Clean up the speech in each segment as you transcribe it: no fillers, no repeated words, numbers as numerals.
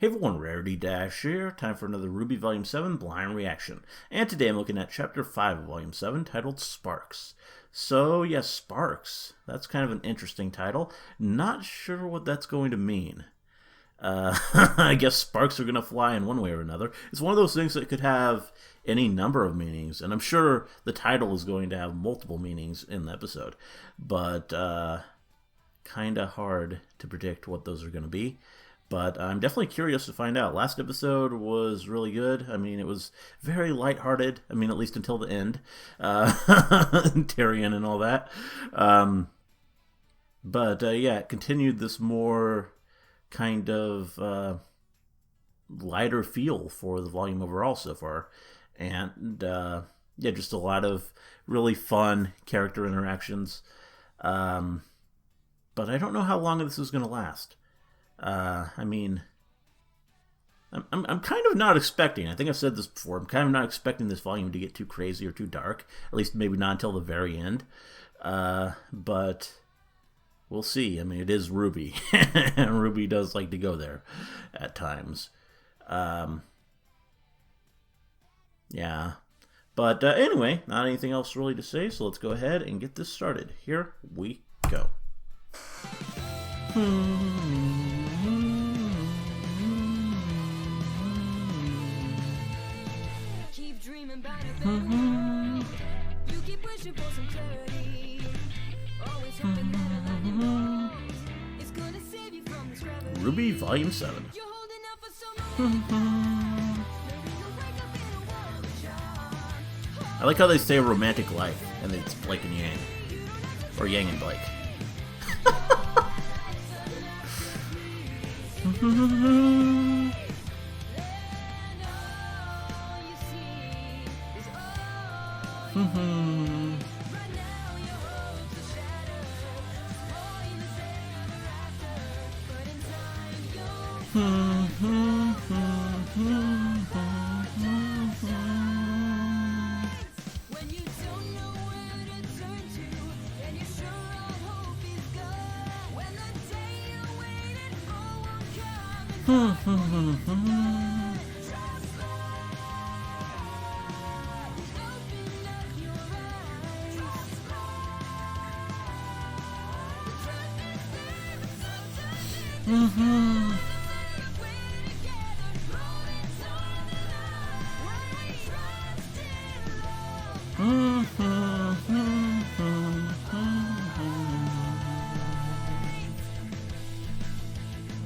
Hey everyone, Rarity Dash here. Time for another RWBY Volume 7 Blind Reaction. And today I'm looking at Chapter 5 of Volume 7, titled Sparks. So, yes, Sparks. That's kind of an interesting title. Not sure what that's going to mean. I guess sparks are going to fly in one way or another. It's one of those things that could have any number of meanings, and I'm sure the title is going to have multiple meanings in the episode. But, kind of hard to predict what those are going to be. But I'm definitely curious to find out. Last episode was really good. I mean, it was very lighthearted. I mean, at least until the end. Tyrion and all that. Yeah, it continued this more kind of lighter feel for the volume overall so far. And, yeah, just a lot of really fun character interactions. But I don't know how long this is going to last. I mean, I'm kind of not expecting, I think I've said this before, I'm kind of not expecting this volume to get too crazy or too dark, at least maybe not until the very end, but we'll see. I mean, it is RWBY, and RWBY does like to go there at times. Yeah, but anyway, not anything else really to say, so let's go ahead and get this started. Here we go. You keep wishing for some clarity. Always hoping that it's gonna save you from this gravity. RWBY Volume 7. You're holding out for so long. I like how they say romantic life, and it's Blake and Yang. Or Yang and Blake.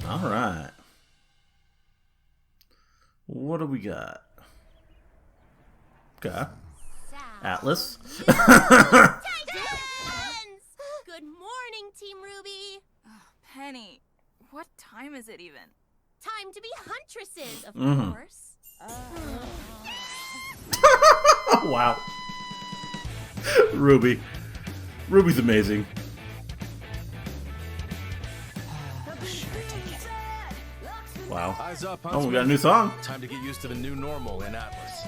All right. What do we got? Okay. Atlas. Good morning, Team RWBY. Oh, Penny, what time is it even? Time to be huntresses, of course. Wow. RWBY. RWBY's amazing. Wow. Eyes up, Oh, we got a new song. Time to get used to the new normal in Atlas.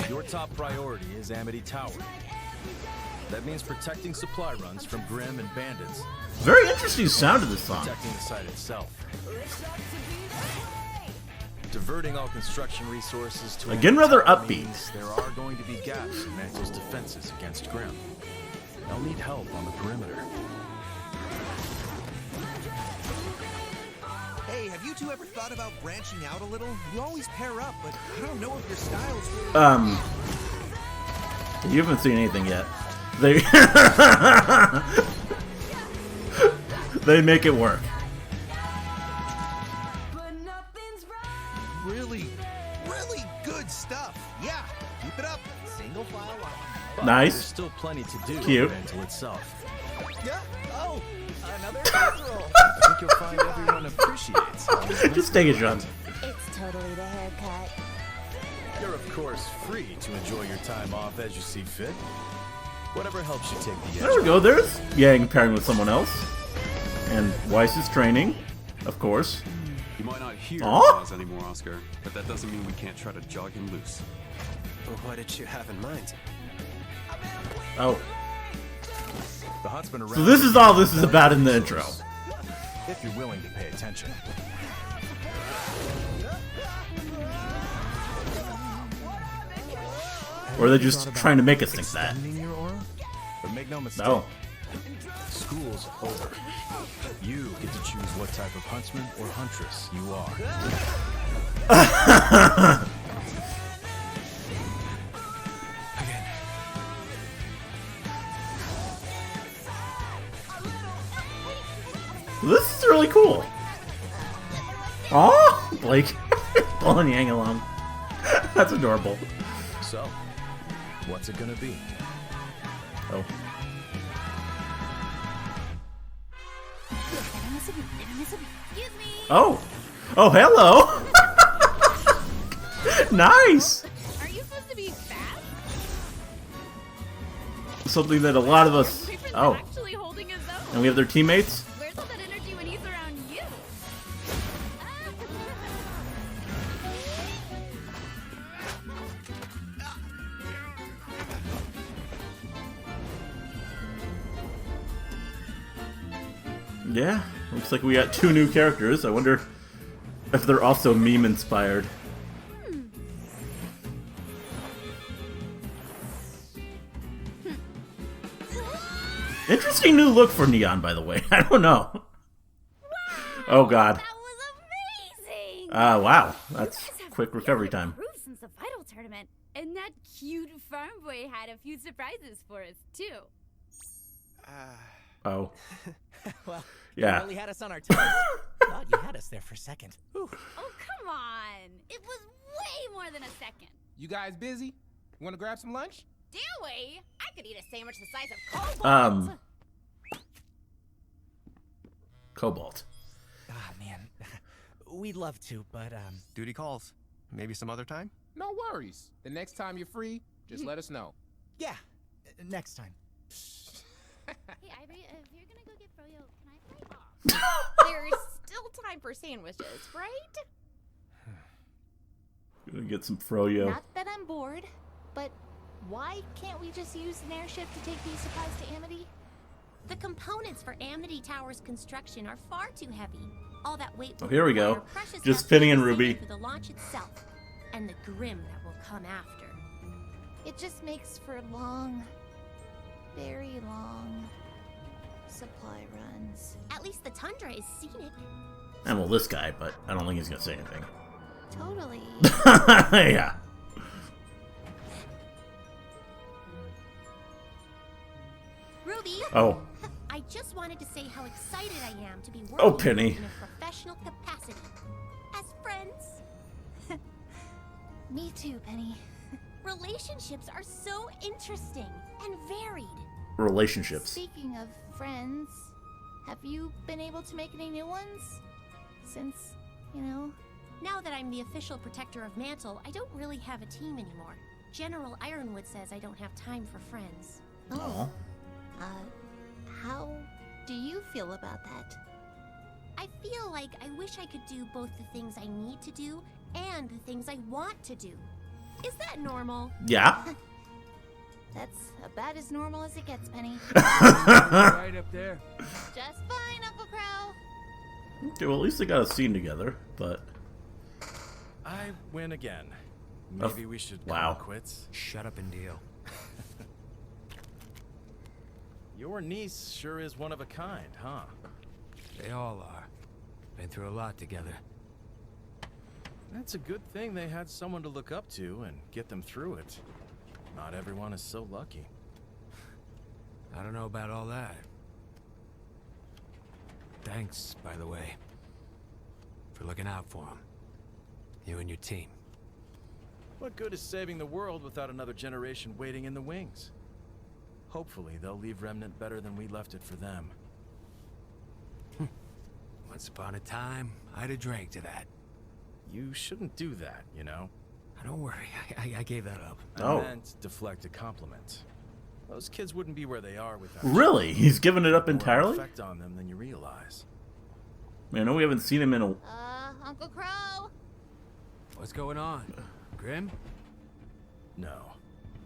Your top priority is Amity Tower. That means protecting supply runs from Grimm and bandits. Very interesting sound of this song. Protecting the site itself. Diverting all construction resources to Again, rather Tower upbeat. means there are going to be gaps in Mantle's defenses against Grimm. They'll need help on the perimeter. Hey, have you two ever thought about branching out a little? You always pair up, but I don't know if your styles really... You haven't seen anything yet. They they make it work. Really good stuff. Yeah, keep it up. Single file line. But Nice. There's still plenty to do Cute. in Mantle itself. Yeah. Oh, another casserole. I think you'll find everyone appreciates how Just take it, John. It's totally the haircut. You're of course free to enjoy your time off as you see fit. Whatever helps you take the edge. There we go. There's Yang pairing with someone else. And Weiss is training, of course. You might not hear Aw. Oz anymore, Oscar, but that doesn't mean we can't try to jog him loose. Well, what did you have in mind? Oh. The hut's been around. So this is all this is about in the intro. if you're willing to pay attention. Or are they just trying to make us think that? Extending your aura? But make no mistake, No. school's over. You get to choose what type of huntsman or huntress you are. Again. This is really cool. Aw, Blake. Pulling Yang along. That's adorable. So, what's it gonna be? Oh. Excuse me. Oh. Oh, hello. Nice. Are you supposed to be fast? Something that a lot of us. Boyfriend's Oh. actually holding his own. And we have their teammates. Where's all that energy when he's around you? Yeah. Looks like we got 2 new characters. I wonder if they're also meme inspired. Interesting new look for Neon, by the way. I don't know. Oh god. That was amazing. Wow. You That's guys have quick recovery really time. improved since the Vital tournament, and that cute farm boy had a few surprises for us too. Oh. Well, Yeah. you really had us on our toes. Thought you had us there for a second. Whew. Oh come on! It was way more than a second. You guys busy? You want to grab some lunch? Do we? I could eat a sandwich the size of Cobalt. Cobalt. Ah, man. We'd love to, but, Duty calls. Maybe some other time? No worries. The next time you're free, just let us know. yeah, next time. Hey, Ivory, if you're gonna go get Froyo, can I play off? There's still time for sandwiches, right? Gonna get some Froyo. Not that I'm bored, but why can't we just use an airship to take these supplies to Amity? The components for Amity Tower's construction are far too heavy. All that weight. Oh, here we go. require precious Just stuff Penny and to Ruby. for the launch itself, and the grim that will come after. It just makes for long, very long supply runs. At least the tundra is scenic. And well, this guy, but I don't think he's gonna say anything. Totally. Yeah. Ruby. Oh. I just wanted to say how excited I am to be working Oh, Penny. in a professional capacity. As friends, Me too, Penny. relationships are so interesting and varied. Relationships. Speaking of friends, have you been able to make any new ones? Since, you know... Now that I'm the official protector of Mantle, I don't really have a team anymore. General Ironwood says I don't have time for friends. Oh. How do you feel about that? I feel like I wish I could do both the things I need to do and the things I want to do. Is that normal? Yeah. That's about as normal as it gets, Penny. Right up there. Just fine, Uncle Crow. Okay, well, at least they got a scene together, but... I win again. Oh, Maybe we should wow. call it quits. Shut up and deal. Your niece sure is one of a kind, huh? They all are. Been through a lot together. That's a good thing they had someone to look up to and get them through it. Not everyone is so lucky. I don't know about all that. Thanks, by the way, for looking out for them. You and your team. What good is saving the world without another generation waiting in the wings? Hopefully, they'll leave Remnant better than we left it for them. Once upon a time, I'd have drank to that. You shouldn't do that, you know? Don't worry, I gave that up. Oh. I meant deflect a compliment. Those kids wouldn't be where they are without Really? He's given it up more entirely? effect on them than you realize. Man, I know we haven't seen him in a... Uncle Crow? What's going on? Grim? No.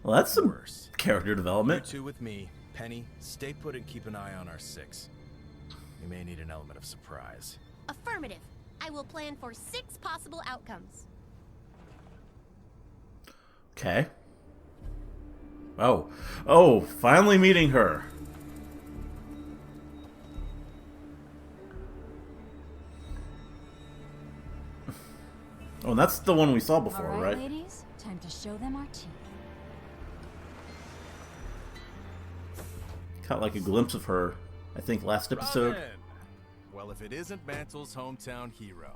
Well, that's some Worse. character You development. two with me. Penny, stay put and keep an eye on our 6. we may need an element of surprise. Affirmative. I will plan for 6 possible outcomes. Okay. Oh, finally meeting her. Oh, and that's the one we saw before, All right? ladies, time to show them our teeth. Caught like a glimpse of her, I think, last episode. Robin! Well, if it isn't Mantle's hometown hero,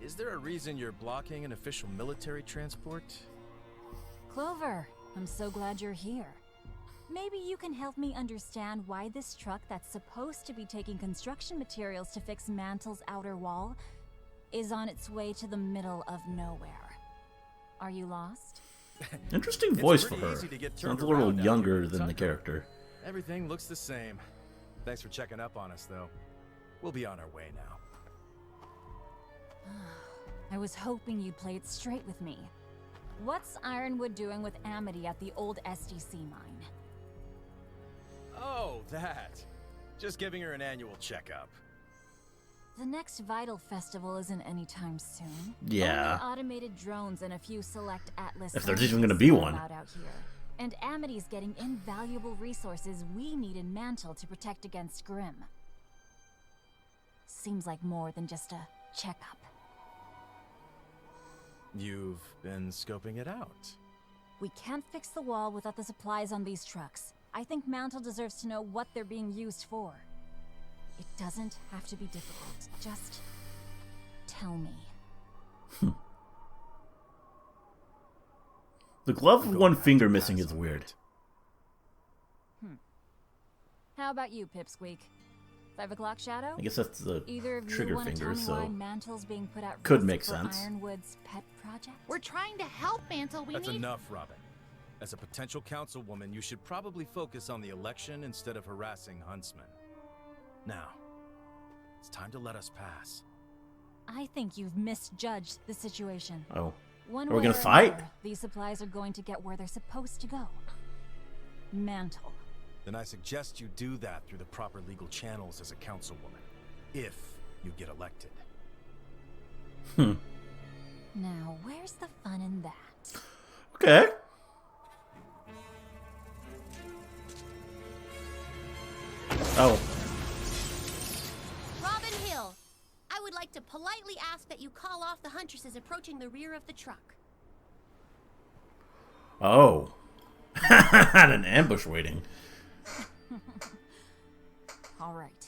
is there a reason you're blocking an official military transport? Clover, I'm so glad you're here. Maybe you can help me understand why this truck that's supposed to be taking construction materials to fix Mantle's outer wall is on its way to the middle of nowhere. Are you lost? Interesting voice for pretty her. easy to get turned Sounds a little around out younger here in than the Tucker. character. Everything looks the same. Thanks for checking up on us, though. We'll be on our way now. I was hoping you'd play it straight with me. What's Ironwood doing with Amity at the old SDC mine? Oh, that. Just giving her an annual checkup. The next Vital Festival isn't anytime soon. Yeah. Only automated drones and a few select Atlas. If there's even gonna be one. Out here. And Amity's getting invaluable resources we need in Mantle to protect against Grimm. Seems like more than just a checkup. You've been scoping it out. We can't fix the wall without the supplies on these trucks. I think Mantle deserves to know what they're being used for. It doesn't have to be difficult. Just tell me. The glove with one finger missing is weird. How about you, Pipsqueak? 5 o'clock shadow? I guess that's the Either of you trigger want to finger, tell me why so Mantle's being put at could risk make for sense. Ironwood's pet project? We're trying to help Mantle. We That's need. enough, Robin. As a potential councilwoman, you should probably focus on the election instead of harassing Huntsman. Now, it's time to let us pass. I think you've misjudged the situation. Oh. One Are we way gonna or fight? another, these supplies are going to get where they're supposed to go. Mantle. Then I suggest you do that through the proper legal channels as a councilwoman, if you get elected. Now, where's the fun in that? Okay. Oh. Robin Hill, I would like to politely ask that you call off the huntresses approaching the rear of the truck. Oh. Had an ambush waiting. All right.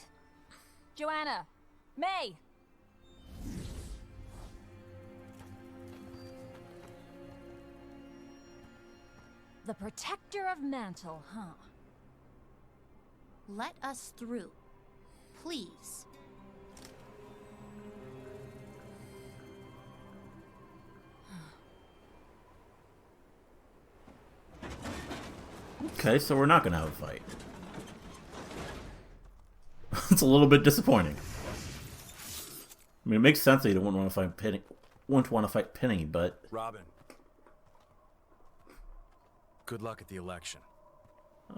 Joanna! May! The protector of Mantle, huh? Let us through. Please. Okay, so we're not gonna have a fight. It's a little bit disappointing. I mean, it makes sense that you don't want to fight Penny. Wouldn't want to fight Penny, but Robin, good luck at the election.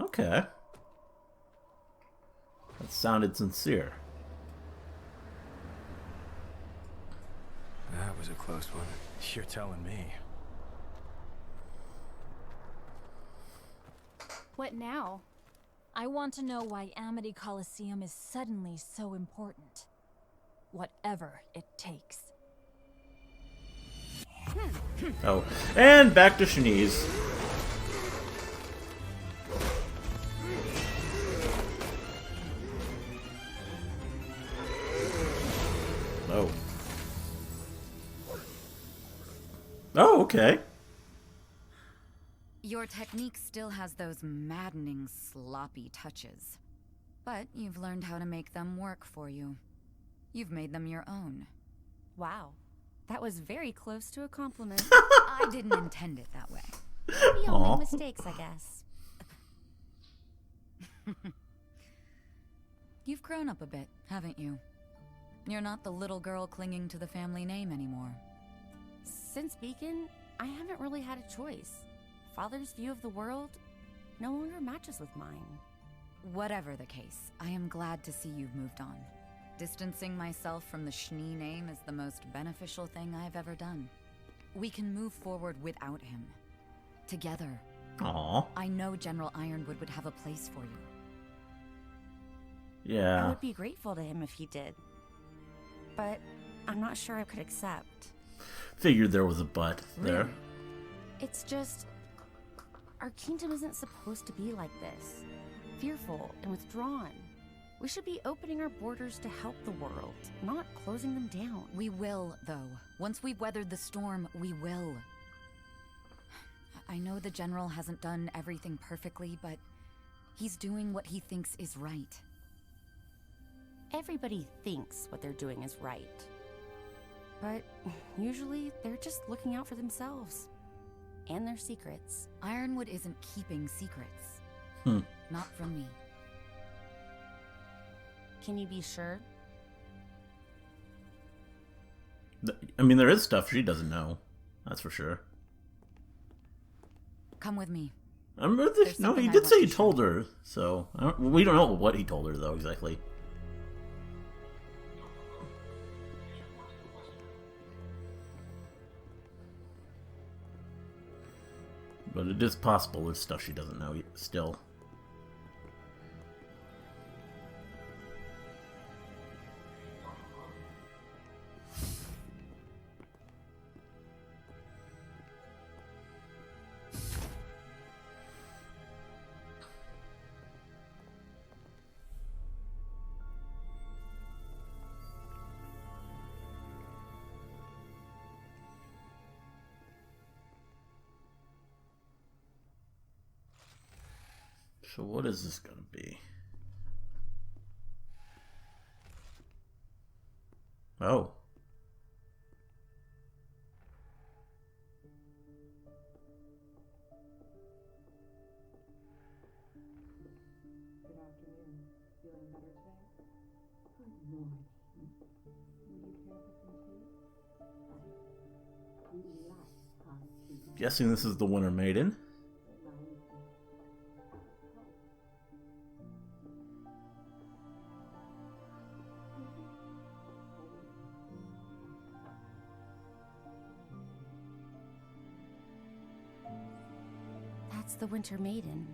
okay. That sounded sincere. That was a close one. You're telling me. What now? I want to know why Amity Coliseum is suddenly so important. Whatever it takes. Oh, and back to Shanice. Oh. Oh, okay. Your technique still has those maddening, sloppy touches. But you've learned how to make them work for you. You've made them your own. Wow. That was very close to a compliment. I didn't intend it that way. We all Aw. make mistakes, I guess. You've grown up a bit, haven't you? You're not the little girl clinging to the family name anymore. Since Beacon, I haven't really had a choice. Father's view of the world no longer matches with mine. Whatever the case, I am glad to see you've moved on. Distancing myself from the Schnee name is the most beneficial thing I've ever done. We can move forward without him. Together. Aww. I know General Ironwood would have a place for you. Yeah. I would be grateful to him if he did. But I'm not sure I could accept. Figured there was a but there. Really? It's just... our kingdom isn't supposed to be like this. Fearful and withdrawn. We should be opening our borders to help the world, not closing them down. We will, though. Once we've weathered the storm, we will. I know the General hasn't done everything perfectly, but he's doing what he thinks is right. Everybody thinks what they're doing is right. But usually, they're just looking out for themselves. And their secrets. Ironwood isn't keeping secrets. Not from me. Can you be sure? I mean, there is stuff she doesn't know. That's for sure. Come with me. I remember this. No, he did say he told her. So we don't know what he told her though exactly. But it is possible there's stuff she doesn't know still. So what is this gonna be? Oh. Guessing this is the Winter Maiden. That's the Winter Maiden.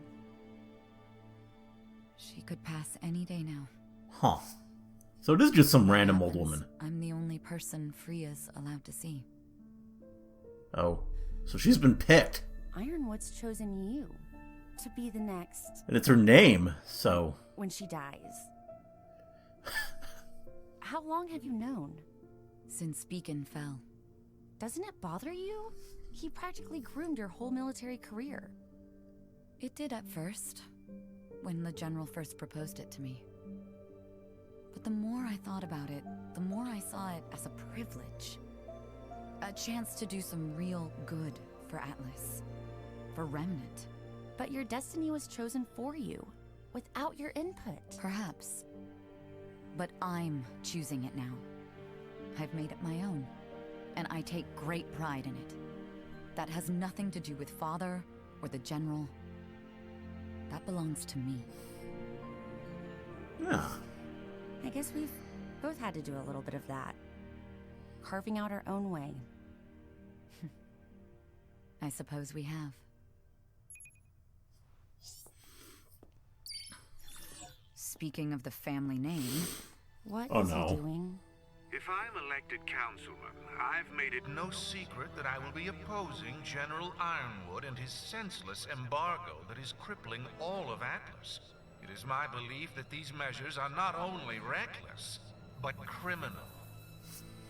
She could pass any day now. Huh. So it is just some random old woman. I'm the only person Freya's allowed to see. Oh. So she's been picked. Ironwood's chosen you to be the next. And it's her name, so... when she dies. How long have you known? Since Beacon fell. Doesn't it bother you? He practically groomed your whole military career. It did at first, when the General first proposed it to me. But the more I thought about it, the more I saw it as a privilege. A chance to do some real good for Atlas. For Remnant. But your destiny was chosen for you, without your input. Perhaps. But I'm choosing it now. I've made it my own, and I take great pride in it. That has nothing to do with Father or the General. That belongs to me. Yeah. I guess we've both had to do a little bit of that. Carving out our own way. I suppose we have. Speaking of the family name... What Oh, is no. he doing? If I'm elected councilman, I've made it no secret that I will be opposing General Ironwood and his senseless embargo that is crippling all of Atlas. It is my belief that these measures are not only reckless, but criminal.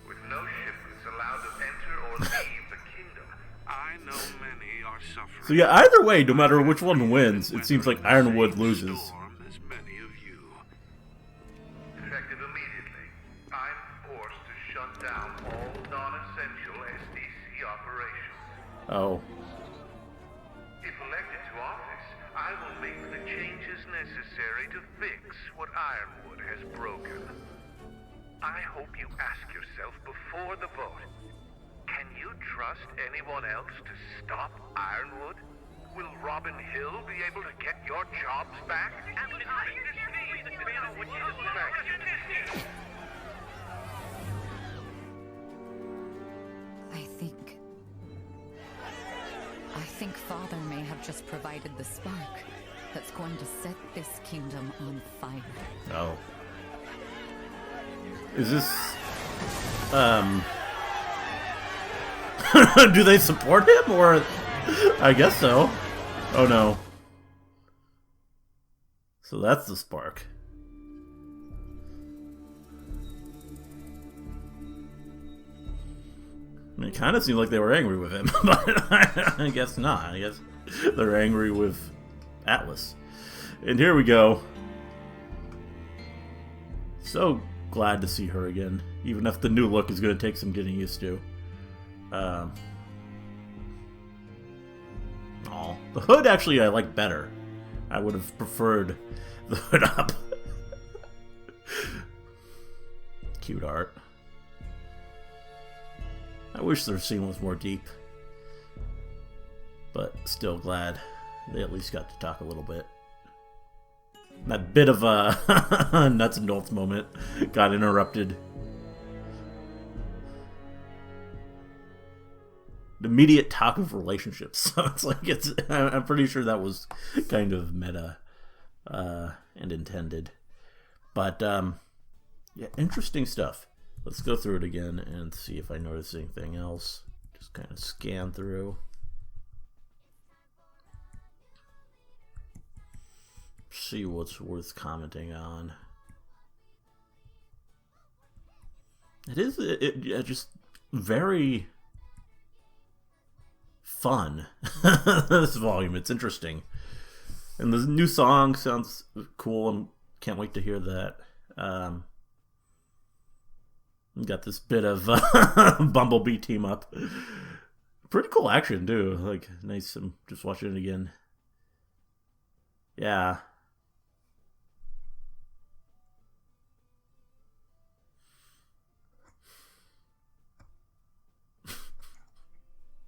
With no shipments allowed to enter or leave the kingdom, I know many are suffering. So yeah, either way, no matter which one wins, it seems like Ironwood loses. As many of you. Effective immediately, I'm forced to shut down all non-essential SDC operations. Oh. If elected to office, I will make the changes necessary to fix what Ironwood has broken. I hope you ask yourself before the vote, can you trust anyone else to stop Ironwood? Will Robin Hill be able to get your jobs back? I think Father may have just provided the spark that's going to set this kingdom on fire. Oh. Is this... Do they support him, or... I guess so. Oh no. So that's the spark. I mean, it kind of seemed like they were angry with him, but I guess not. I guess they're angry with Atlas. And here we go. So glad to see her again, even if the new look is going to take some getting used to. The hood actually I like better. I would have preferred the hood up. Cute art. I wish their scene was more deep. But still glad they at least got to talk a little bit. That bit of a nuts and bolts moment got interrupted. The immediate talk of relationships. So it's like I'm pretty sure that was kind of meta and intended. But yeah, interesting stuff. Let's go through it again and see if I notice anything else. Just kind of scan through. See what's worth commenting on. It is just very fun. This volume, it's interesting, and the new song sounds cool. And can't wait to hear that. Got this bit of Bumblebee team up. Pretty cool action too. Like nice. I'm just watching it again. Yeah.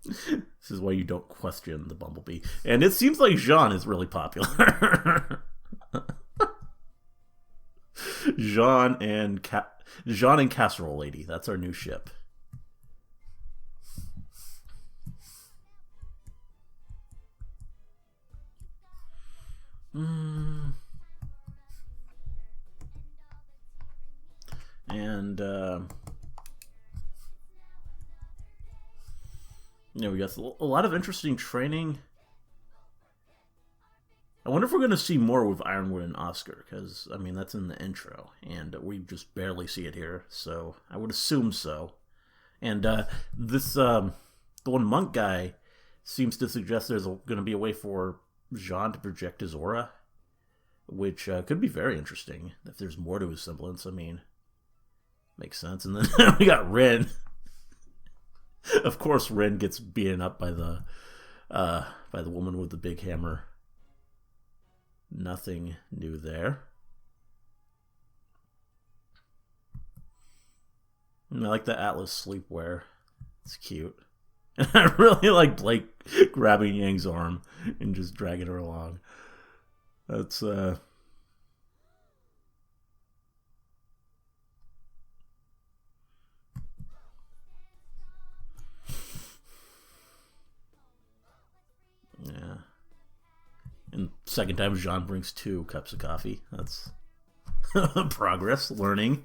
This is why you don't question the Bumblebee. And it seems like Jean is really popular. Jean and Casserole Lady. That's our new ship. And we got a lot of interesting training. I wonder if we're going to see more with Ironwood and Oscar, because, I mean, that's in the intro, and we just barely see it here, so I would assume so. And this, the one monk guy seems to suggest there's going to be a way for Jean to project his aura, which could be very interesting, if there's more to his semblance. I mean, makes sense. And then we got Ren. Of course, Ren gets beaten up by the woman with the big hammer. Nothing new there. And I like the Atlas sleepwear. It's cute. And I really like Blake grabbing Yang's arm and just dragging her along. That's yeah. And second time Jean brings 2 cups of coffee. That's progress, learning.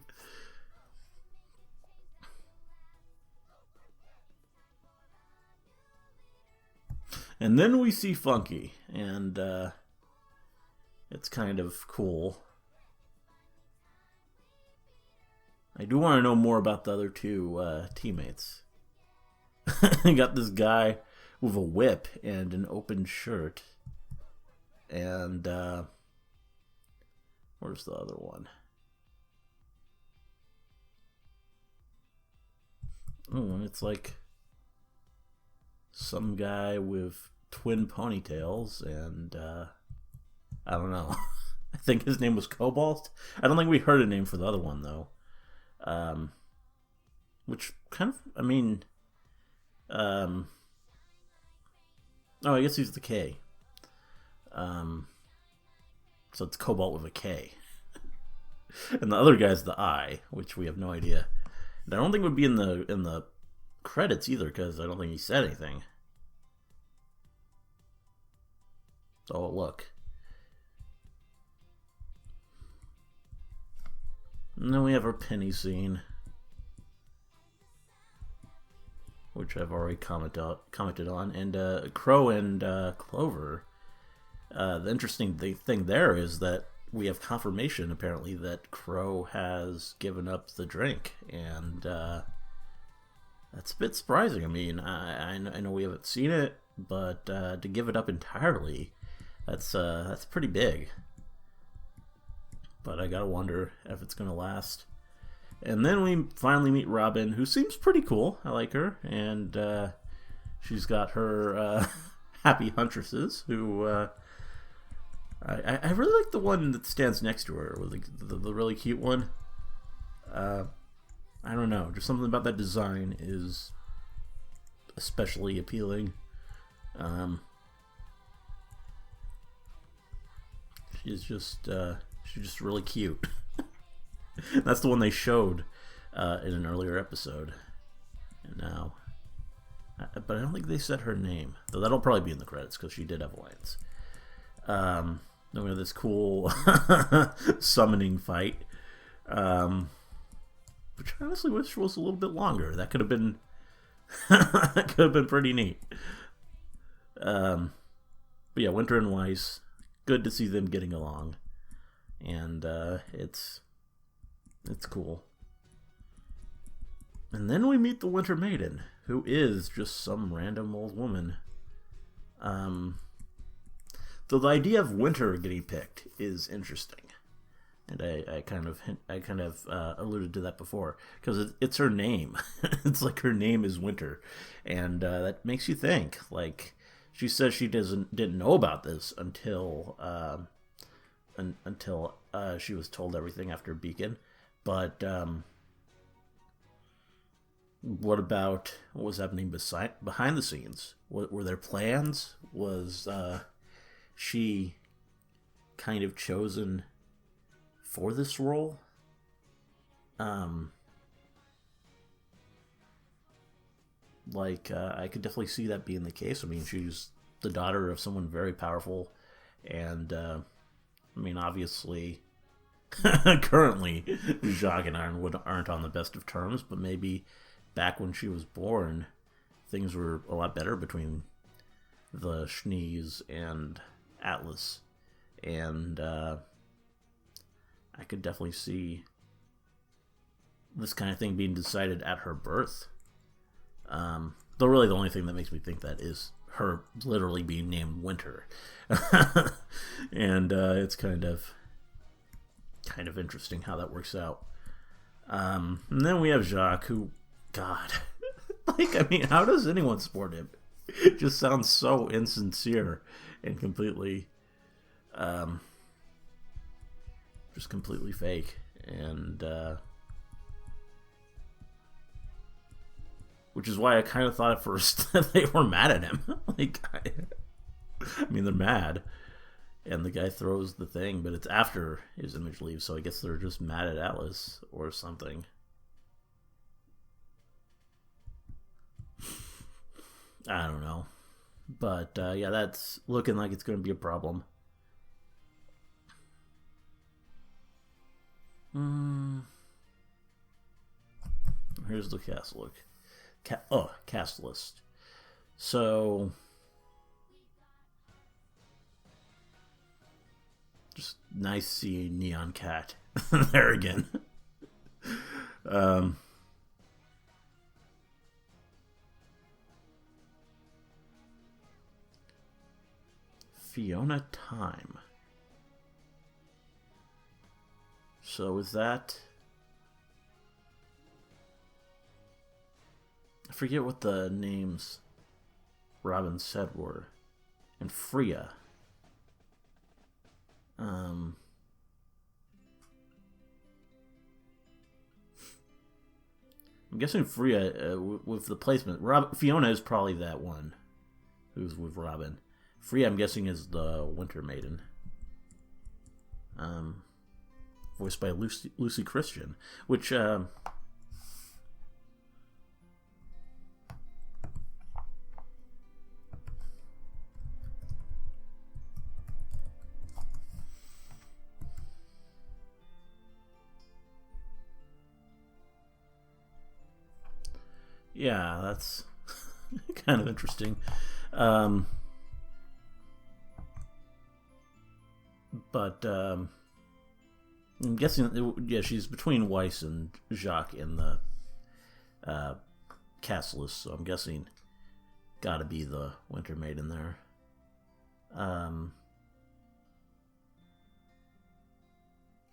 And then we see Funky, and it's kind of cool. I do want to know more about the other 2 teammates. Got this guy with a whip and an open shirt. And where's the other one? Oh, it's like some guy with twin ponytails, and I don't know. I think his name was Cobalt. I don't think we heard a name for the other one though. Which kind of, I guess he's the K. So it's Cobalt with a K. And the other guy's the I, which we have no idea. And I don't think it would be in the credits either, because I don't think he said anything. Oh, look. And then we have our Penny scene, which I've already commented on. And Crow and Clover, the interesting thing there is that we have confirmation, apparently, that Crow has given up the drink. And that's a bit surprising. I mean, I know we haven't seen it, but to give it up entirely, that's pretty big. But I gotta wonder if it's gonna last. And then we finally meet Robin, who seems pretty cool. I like her. And she's got her happy huntresses, who I really like the one that stands next to her, with the really cute one. I don't know, just something about that design is especially appealing. She's just really cute. That's the one they showed in an earlier episode. And now, but I don't think they said her name, though that'll probably be in the credits because she did have lines. Then we have this cool summoning fight, which I honestly wish was a little bit longer. That could have been pretty neat. But yeah, Winter and Weiss, good to see them getting along, and it's cool. And then we meet the Winter Maiden, who is just some random old woman. So the idea of Winter getting picked is interesting, and I kind of alluded to that before, because it's her name. It's like her name is Winter, and that makes you think. Like, she says she didn't know about this until she was told everything after Beacon. But what about what was happening behind the scenes? Were there plans? Was she kind of chosen for this role? I could definitely see that being the case. I mean, she's the daughter of someone very powerful, and I mean, obviously, currently, Jacques and Ironwood aren't on the best of terms, but maybe back when she was born, things were a lot better between the Schnees and Atlas, and I could definitely see this kind of thing being decided at her birth. Though really the only thing that makes me think that is her literally being named Winter. And it's kind of interesting how that works out. And then we have Jacques, who, God, like, I mean, how does anyone support him? It just sounds so insincere and completely, just completely fake. And, which is why I kind of thought at first that they were mad at him. Like, I mean, they're mad. And the guy throws the thing, but it's after his image leaves, so I guess they're just mad at Atlas or something. I don't know. But, yeah, that's looking like it's going to be a problem. Here's the cast look. Cast list. So, just nice seeing Neon Cat there again. Fiona Time. So is that... I forget what the names Robin said were. And Freya. I'm guessing Freya, with the placement, Fiona is probably that one who's with Robin. Free, I'm guessing, is the Winter Maiden. Voiced by Lucy Christian, which yeah, that's kind of interesting. But I'm guessing, yeah, she's between Weiss and Jacques in the cast list, so I'm guessing gotta be the Winter Maiden there.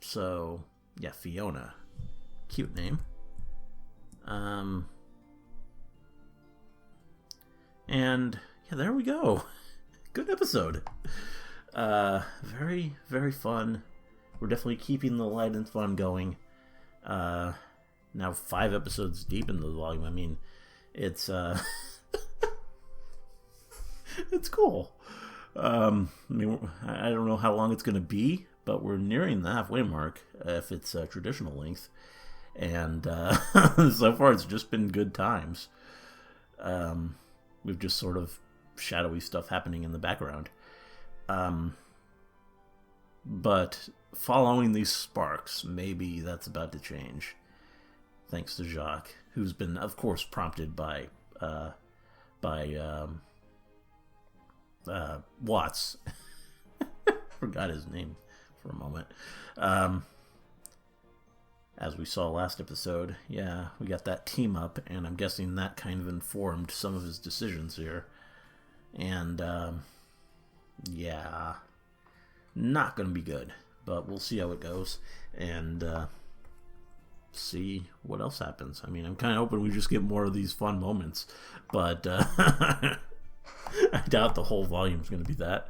So, yeah, Fiona. Cute name. And, yeah, there we go. Good episode. Very, very fun. We're definitely keeping the light and fun going. Now 5 episodes deep into the volume. I mean, it's it's cool. I mean, I don't know how long it's going to be, but we're nearing the halfway mark if it's traditional length. And so far, it's just been good times. We've just sort of shadowy stuff happening in the background. But following these sparks, maybe that's about to change. Thanks to Jacques, who's been, of course, prompted by Watts. Forgot his name for a moment. As we saw last episode, yeah, we got that team up, and I'm guessing that kind of informed some of his decisions here. And, yeah, not going to be good, but we'll see how it goes, and see what else happens. I mean, I'm kind of hoping we just get more of these fun moments, but I doubt the whole volume's going to be that.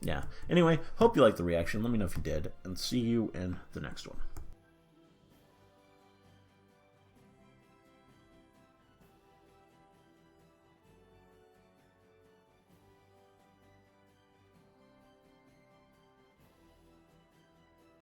Yeah. Anyway, hope you liked the reaction. Let me know if you did, and see you in the next one.